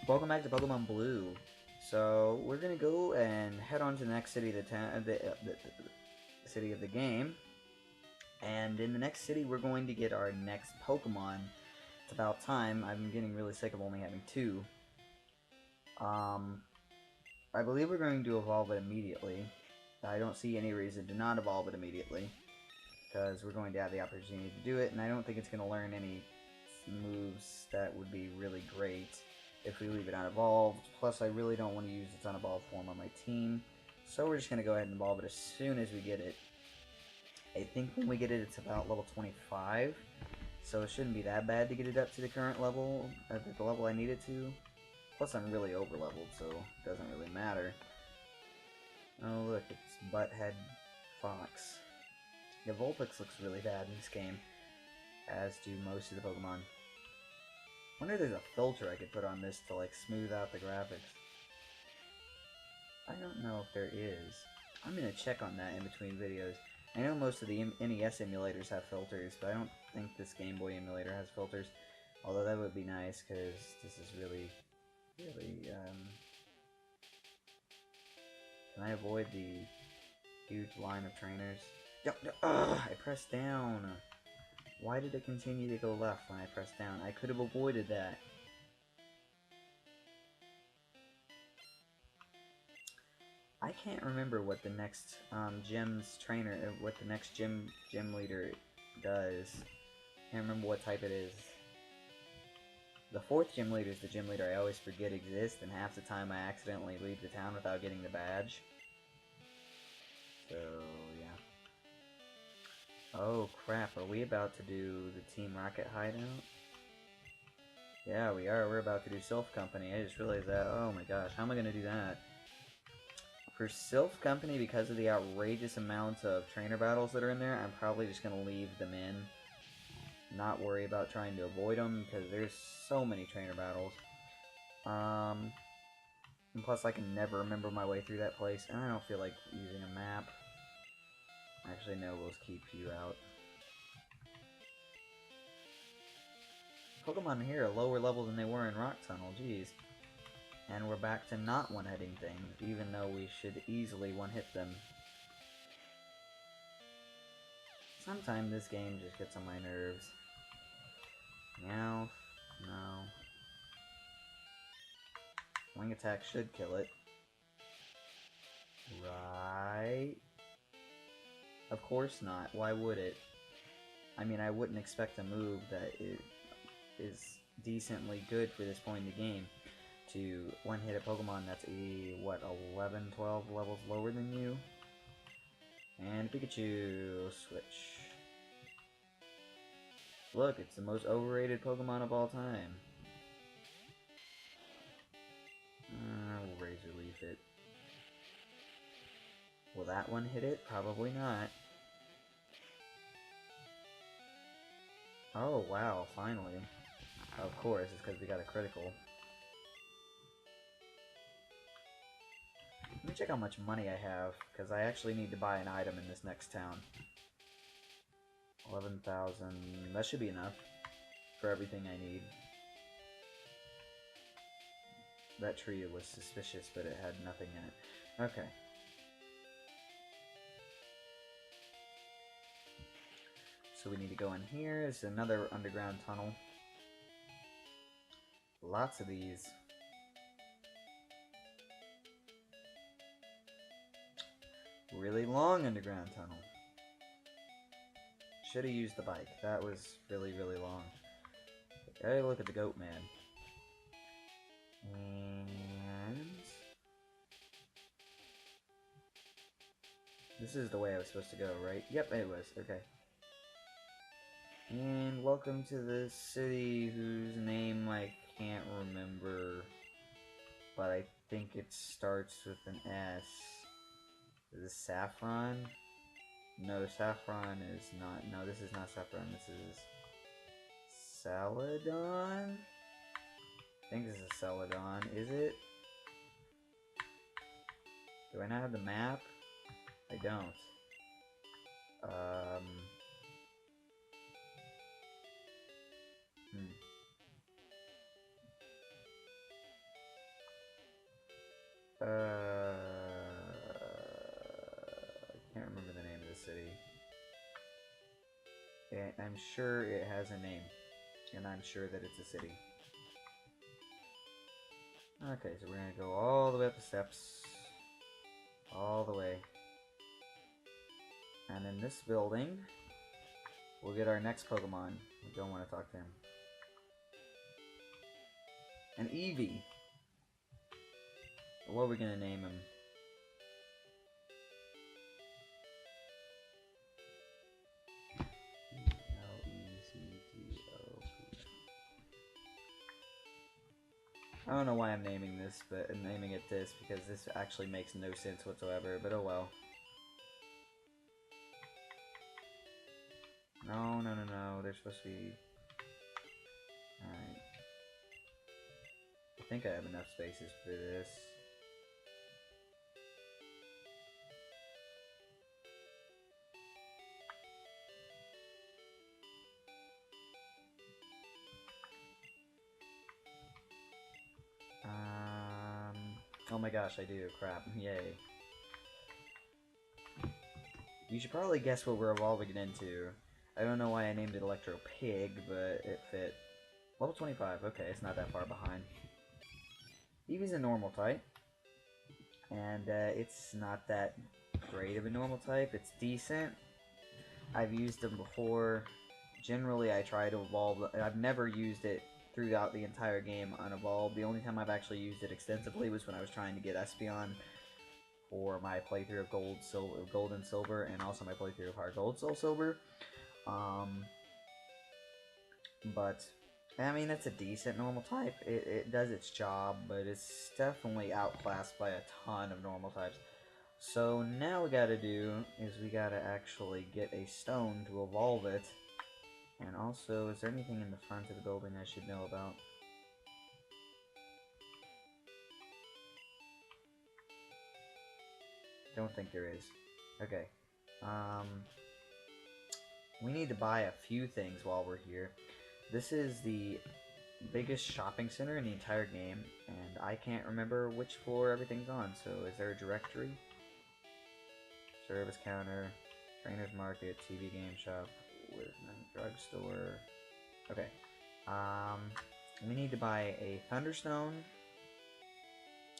Welcome back to Pokemon Blue. So we're gonna go and head on to the next city, the city of the game. And in the next city, we're going to get our next Pokemon. It's about time. I'm getting really sick of only having two. I believe we're going to evolve it immediately. I don't see any reason to not evolve it immediately, because we're going to have the opportunity to do it, and I don't think it's going to learn any moves that would be really great if we leave it unevolved. Plus, I really don't want to use its unevolved form on my team, so we're just going to go ahead and evolve it as soon as we get it. I think when we get it, it's about level 25, so it shouldn't be that bad to get it up to the current level, at the level I need it to. Plus, I'm really over-leveled, so it doesn't really matter. Oh, look, it's Butthead Fox. The Vulpix looks really bad in this game, as do most of the Pokemon. I wonder if there's a filter I could put on this to, like, smooth out the graphics. I don't know if there is. I'm gonna check on that in between videos. I know most of the NES emulators have filters, but I don't think this Game Boy emulator has filters. Although that would be nice, because this is really... Can I avoid the huge line of trainers? I pressed down! Why did it continue to go left when I pressed down? I could have avoided that. I can't remember what the next what the next gym leader does. Can't remember what type it is. The fourth gym leader is the gym leader I always forget exists, and half the time I accidentally leave the town without getting the badge. So, yeah. Oh crap, are we about to do the Team Rocket hideout? Yeah, we are. We're about to do Sylph Company. I just realized that. Oh my gosh, how am I going to do that? For Sylph Company, because of the outrageous amount of trainer battles that are in there, I'm probably just going to leave them in. Not worry about trying to avoid them, because there's so many trainer battles. And plus I can never remember my way through that place, and I don't feel like using a map. Actually, no, we'll just keep you out. Pokemon here are lower level than they were in Rock Tunnel, jeez. And we're back to not one-hitting things, even though we should easily one-hit them. Sometimes this game just gets on my nerves. Meow. No. Wing attack should kill it. Right. Of course not. Why would it? I mean, I wouldn't expect a move that is decently good for this point in the game to one-hit a Pokemon that's what, 11, 12 levels lower than you? And Pikachu, switch. Look, it's the most overrated Pokemon of all time. We'll Razor Leaf it. Will that one hit it? Probably not. Oh, wow, finally. Of course, it's because we got a critical. Let me check how much money I have, because I actually need to buy an item in this next town. 11,000. That should be enough for everything I need. That tree was suspicious, but it had nothing in it. Okay. So we need to go in here. It's another underground tunnel. Lots of these. Really long underground tunnel. Should have used the bike. That was really, really long. Okay, look at the goat man. And this is the way I was supposed to go, right? Yep, it was. Okay. And welcome to the city whose name I can't remember, but I think it starts with an S. Is this Saffron? No, Saffron is not. No, this is not Saffron. This is Celadon? I think this is Celadon. Is it? Do I not have the map? I don't. I can't remember the name of the city. I'm sure it has a name, and I'm sure that it's a city. Okay, so we're gonna go all the way up the steps. All the way. And in this building, we'll get our next Pokemon. We don't want to talk to him. An Eevee. What are we gonna name him? Lectopig. I don't know why I'm naming this, but I'm naming it this because this actually makes no sense whatsoever, but oh well. No, no, no, no, they're supposed to be... Alright. I think I have enough spaces for this. Oh my gosh, I do. Crap. Yay. You should probably guess what we're evolving it into. I don't know why I named it Electropig, but it fit. Level 25. Okay, it's not that far behind. Eevee's a normal type. And it's not that great of a normal type. It's decent. I've used them before. Generally, I try to evolve. I've never used it throughout the entire game unevolved. The only time I've actually used it extensively was when I was trying to get Espeon for my playthrough of Gold and Silver, and also my playthrough of Heart Gold, Soul Silver. But I mean, it's a decent normal type. It does its job, but it's definitely outclassed by a ton of normal types. So now we gotta do is we gotta actually get a stone to evolve it. And also, is there anything in the front of the building I should know about? Don't think there is. Okay. We need to buy a few things while we're here. This is the biggest shopping center in the entire game, and I can't remember which floor everything's on. So is there a directory? Service counter, trainer's market, TV game shop, drugstore. Okay. We need to buy a Thunderstone.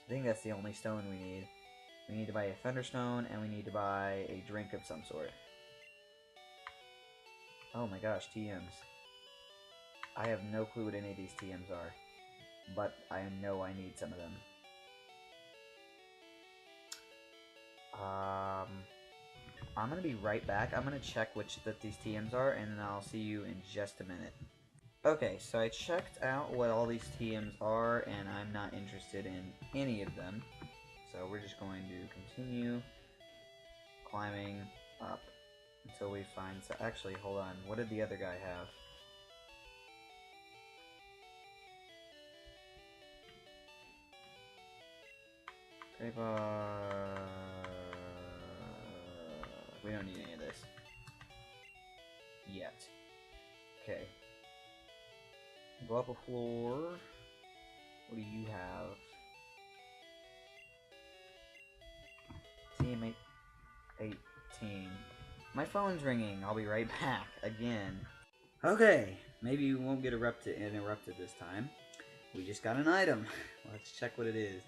I think that's the only stone we need. We need to buy a Thunderstone, and we need to buy a drink of some sort. Oh my gosh, TMs. I have no clue what any of these TMs are, but I know I need some of them. I'm gonna be right back. I'm gonna check which that these TMs are, and then I'll see you in just a minute. Okay, so I checked out what all these TMs are, and I'm not interested in any of them. So we're just going to continue climbing up until we find... So actually, hold on. What did the other guy have? We don't need any of this. Yet. Okay. Go up a floor. What do you have? Team 18. My phone's ringing. I'll be right back again. Okay, maybe we won't get interrupted this time. We just got an item. Let's check what it is.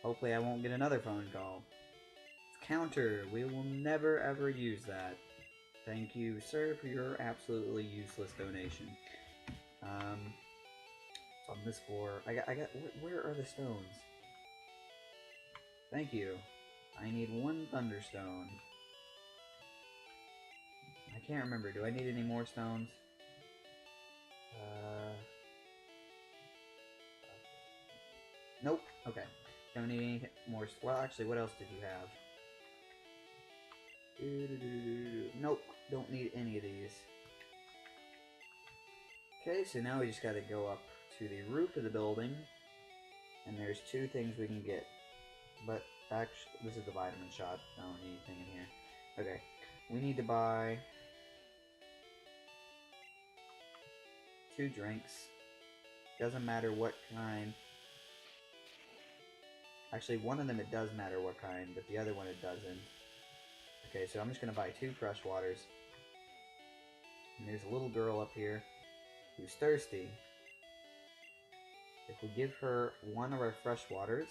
Hopefully I won't get another phone call. It's counter. We will never ever use that. Thank you, sir, for your absolutely useless donation. On this floor, I got. Where are the stones? Thank you. I need one Thunderstone. I can't remember. Do I need any more stones? Nope. Okay. Don't need any more. Well, actually, what else did you have? Nope. Don't need any of these. Okay, so now we just gotta go up to the roof of the building, and there's two things we can get. But actually, this is the vitamin shot. I don't need anything in here. Okay, we need to buy 2 drinks. Doesn't matter what kind. Actually, one of them it does matter what kind, but the other one it doesn't. Okay, so I'm just gonna buy 2 fresh waters. And there's a little girl up here who's thirsty. If we give her one of our fresh waters,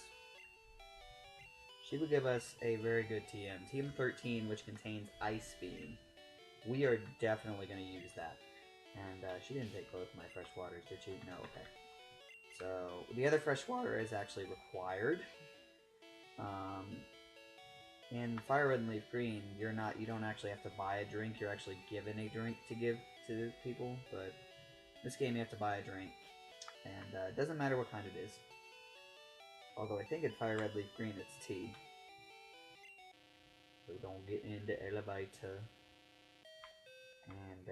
she will give us a very good TM. TM 13, which contains Ice Beam. We are definitely going to use that. And she didn't take both my fresh waters, did she? No, okay. So the other fresh water is actually required. In Fire Red and Leaf Green, you don't actually have to buy a drink. You're actually given a drink to give to people. But this game, you have to buy a drink, and it doesn't matter what kind it is. Although I think in Fire Red Leaf Green, it's tea. So don't get into elevator. And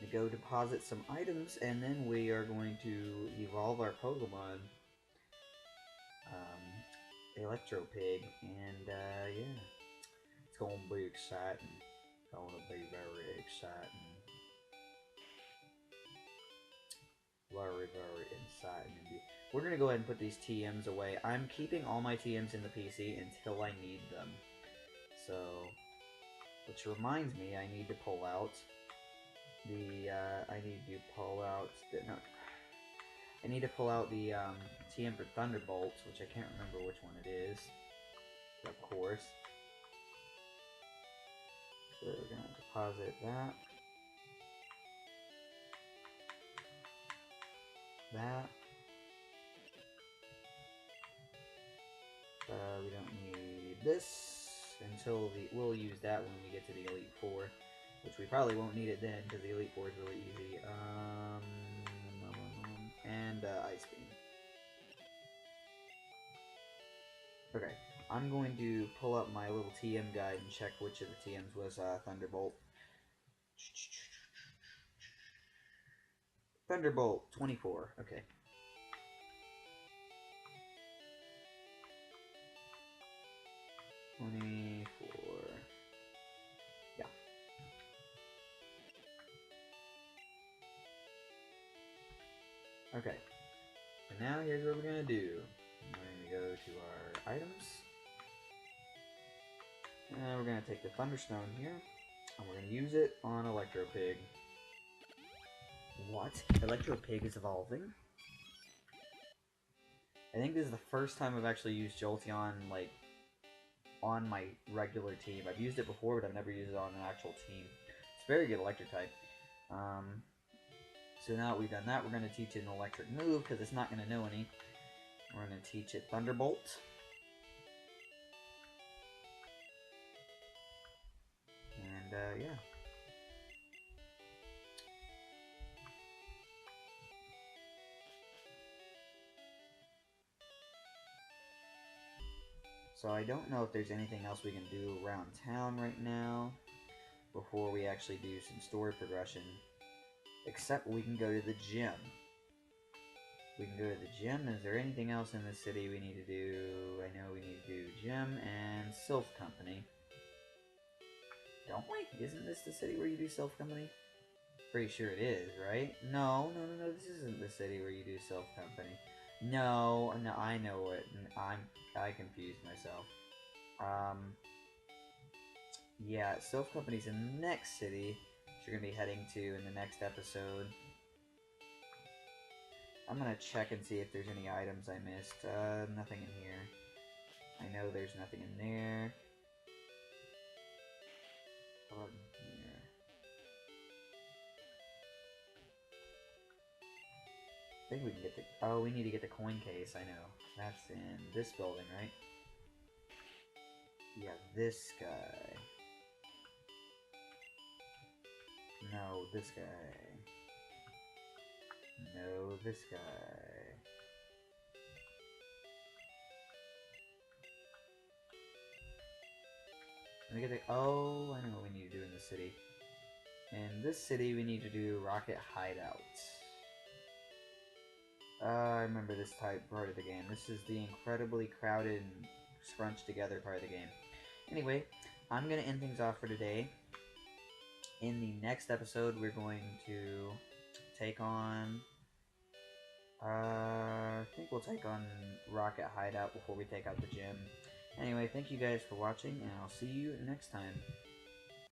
we go deposit some items, and then we are going to evolve our Pokemon. Electro Pig, and yeah, it's gonna be exciting. Gonna be very exciting. Very, very exciting indeed. We're gonna go ahead and put these TMs away. I'm keeping all my TMs in the PC until I need them. So, which reminds me, I need to pull out the, I need to pull out the TM for Thunderbolt, which I can't remember which one it is. Of course. So we're gonna deposit that. That. We don't need this until we'll use that when we get to the Elite Four, which we probably won't need it then because the Elite Four is really easy. And Ice Beam. Okay, I'm going to pull up my little TM guide and check which of the TMs was Thunderbolt. Thunderbolt 24. Okay. Yeah. Okay. So now here's what we're gonna do. We're gonna go to our items. And we're gonna take the Thunderstone here. And we're gonna use it on Electro Pig. What? Electro Pig is evolving? I think this is the first time I've actually used Jolteon, like, on my regular team. I've used it before, but I've never used it on an actual team. It's very good electric type. So now that we've done that, we're going to teach it an electric move, because it's not going to know any. We're going to teach it Thunderbolt. And, yeah. So I don't know if there's anything else we can do around town right now before we actually do some story progression. Except we can go to the gym. We can go to the gym. Is there anything else in the city we need to do? I know we need to do gym and Sylph Company. Don't we? Isn't this the city where you do Sylph Company? Pretty sure it is, right? No, this isn't the city where you do Sylph Company. No, I know it. I confused myself. Yeah, Sylph Company's in the next city, which you're gonna be heading to in the next episode. I'm gonna check and see if there's any items I missed. Nothing in here. I know there's nothing in there. How about in here? I think we can get the... Oh, we need to get the coin case, I know. That's in this building, right? Yeah, this guy. No, this guy. No, this guy. Let me get the... Oh, I know what we need to do in the city. In this city, we need to do Rocket Hideout. I remember this part of the game. This is the incredibly crowded and scrunched together part of the game. Anyway, I'm going to end things off for today. In the next episode, we're going to take on... I think we'll we'll take on Rocket Hideout before we take out the gym. Anyway, thank you guys for watching, and I'll see you next time.